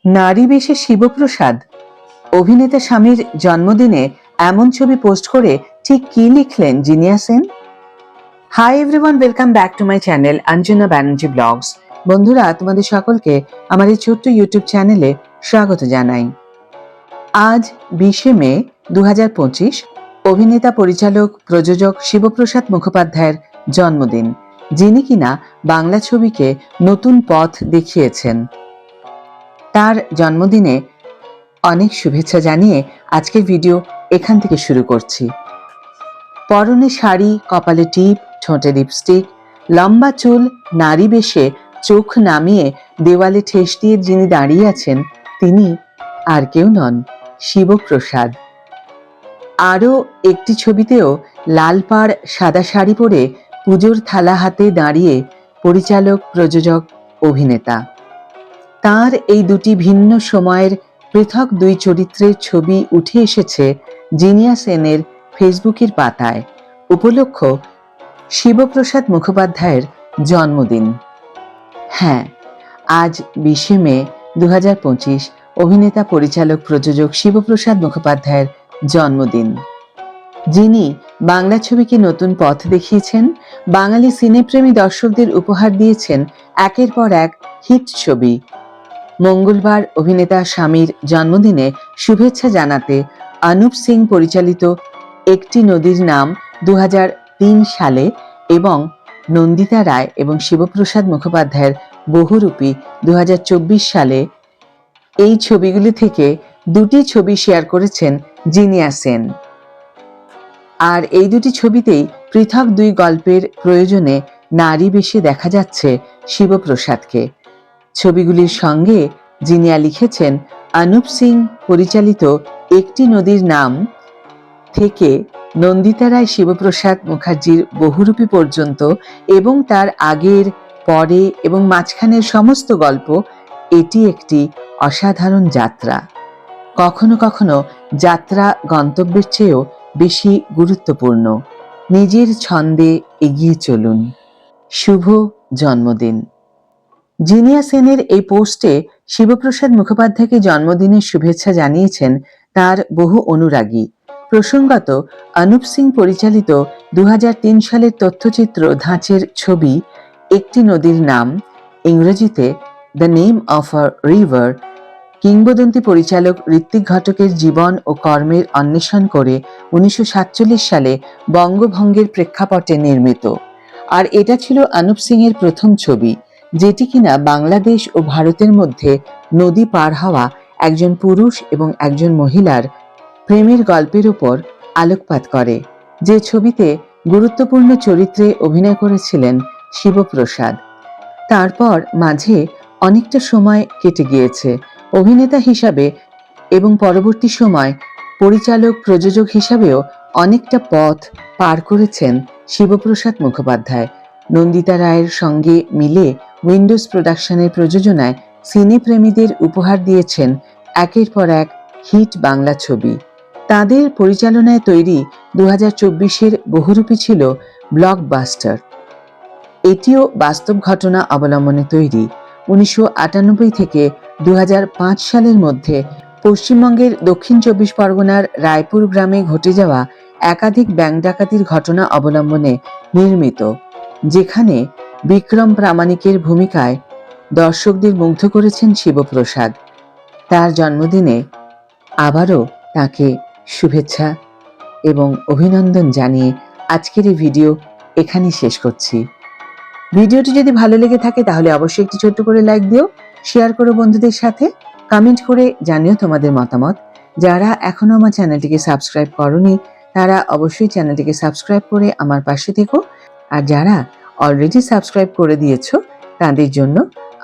নারী বেশে শিবপ্রসাদ, অভিনেতা স্বামীর জন্মদিনে এমন ছবি পোস্ট করে ঠিক কি লিখলেন Zinia Sen? Hi everyone, welcome back to my channel Anjana Banerjee blogs. বন্ধুরা, তোমাদের সকলকে আমার এই ছোট্ট ইউটিউব চ্যানেলে স্বাগত জানাই। আজ 20শে মে 2025, অভিনেতা, পরিচালক, প্রযোজক শিবপ্রসাদ মুখোপাধ্যায়ের জন্মদিন, যিনি কিনা বাংলা ছবিকে নতুন পথ দেখিয়েছেন। তার জন্মদিনে অনেক শুভেচ্ছা জানিয়ে আজকের ভিডিও এখান থেকে শুরু করছি। পরনে শাড়ি, কপালে টিপ, ঠোঁটে লিপস্টিক, লম্বা চুল, নারী বেশে চোখ নামিয়ে দেওয়ালে ঠেস দিয়ে যিনি দাঁড়িয়ে আছেন, তিনি আর কেউ নন, শিবপ্রসাদ। আরও একটি ছবিতেও লাল পাড় সাদা শাড়ি পরে পুজোর থালা হাতে দাঁড়িয়ে পরিচালক, প্রযোজক, অভিনেতা। তার এই দুটি ভিন্ন সময়ের পৃথক দুই চরিত্রের ছবি উঠে এসেছে জিনিয়া সেনের ফেসবুকের পাতায়। উপলক্ষ শিবপ্রসাদ মুখোপাধ্যায়ের জন্মদিন। হ্যাঁ, আজ 20শে মে 2025, অভিনেতা, পরিচালক, প্রযোজক শিবপ্রসাদ মুখোপাধ্যায়ের জন্মদিন, যিনি বাংলা ছবিকে নতুন পথ দেখিয়েছেন, বাঙালি সিনেপ্রেমী দর্শকদের উপহার দিয়েছেন একের পর এক হিট ছবি। মঙ্গলবার অভিনেতা স্বামীর জন্মদিনে শুভেচ্ছা জানাতে অনুপ সিং পরিচালিত একটি নদীর নাম 2003 সালে এবং নন্দিতা রায় এবং শিবপ্রসাদ মুখোপাধ্যায়ের বহুরূপী 2024 সালে, এই ছবিগুলি থেকে দুটি ছবি শেয়ার করেছেন জিনিয়া সেন। আর এই দুটি ছবিতেই পৃথক দুই গল্পের প্রয়োজনে নারী বেশে দেখা যাচ্ছে শিবপ্রসাদকে। ছবিগুলির সঙ্গে জিনিয়া লিখেছেন, অনুপ সিং পরিচালিত একটি নদীর নাম থেকে নন্দিতা রায় শিবপ্রসাদ মুখার্জির বহুরূপী পর্যন্ত এবং তার আগের, পরে এবং মাঝখানের সমস্ত গল্প, এটি একটি অসাধারণ যাত্রা। কখনো কখনো যাত্রা গন্তব্যের চেয়েও বেশি গুরুত্বপূর্ণ। নিজের ছন্দে এগিয়ে চলুন। শুভ জন্মদিন। জিনিয়া সেনের এই পোস্টে শিবপ্রসাদ মুখোপাধ্যায়কে জন্মদিনের শুভেচ্ছা জানিয়েছেন তার বহু অনুরাগী। প্রসঙ্গত, অনুপ সিং পরিচালিত 2003 সালের তথ্যচিত্র ধাঁচের ছবি একটি নদীর নাম, ইংরেজিতে the name of a river, কিংবদন্তি পরিচালক ঋত্বিক ঘটকের জীবন ও কর্মের অন্বেষণ করে 1947 সালে বঙ্গভঙ্গের প্রেক্ষাপটে নির্মিত। আর এটা ছিল অনুপ সিং এর প্রথম ছবি, যেটি কিনা বাংলাদেশ ও ভারতের মধ্যে নদী পার হওয়া একজন পুরুষ এবং একজন মহিলার প্রেমের গল্পের উপর আলোকপাত করে, যে ছবিতে গুরুত্বপূর্ণ চরিত্রে অভিনয় করেছিলেন শিবপ্রসাদ। তারপর মাঝে অনেকটা সময় কেটে গিয়েছে। অভিনেতা হিসাবে এবং পরবর্তী সময় পরিচালক, প্রযোজক হিসাবেও অনেকটা পথ পার করেছেন শিবপ্রসাদ মুখোপাধ্যায়। নন্দিতা রায়ের সঙ্গে মিলে উইন্ডোজ প্রোডাকশনের প্রযোজনায় সিনেপ্রেমীদের উপহার দিয়েছেন একের পর এক হিট বাংলা ছবি। তাদের পরিচালনায় তৈরি 2024-এর বহুরূপী ছিল ব্লকবাস্টার। এটিও বাস্তব ঘটনা অবলম্বনে তৈরি। 1998 থেকে 2005 সালের মধ্যে পশ্চিমবঙ্গের দক্ষিণ 24 পরগনার রায়পুর গ্রামে ঘটে যাওয়া একাধিক ব্যাংক ডাকাতির ঘটনা অবলম্বনে নির্মিত, যেখানে বিক্রম প্রামাণিকের ভূমিকায় দর্শকদের মুগ্ধ করেছেন শিবপ্রসাদ। তার জন্মদিনে আবারও তাকে শুভেচ্ছা এবং অভিনন্দন জানিয়ে আজকের এই ভিডিও এখানেই শেষ করছি। ভিডিওটি যদি ভালো লেগে থাকে তাহলে অবশ্যই একটি ছোট্ট করে লাইক দিও, শেয়ার করো বন্ধুদের সাথে, কমেন্ট করে জানিও তোমাদের মতামত। যারা এখনো আমার চ্যানেলটিকে সাবস্ক্রাইব করোনি তারা অবশ্যই চ্যানেলটিকে সাবস্ক্রাইব করে আমার পাশে থেকো। আর যারা অলরেডি সাবস্ক্রাইব করে দিয়েছো তাদের জন্য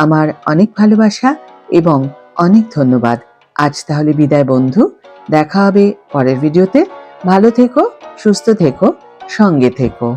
আমার অনেক ভালোবাসা এবং অনেক ধন্যবাদ। আজ তাহলে বিদায় বন্ধু, দেখা হবে পরের ভিডিওতে। ভালো থেকো, সুস্থ থেকো, সঙ্গে থেকো।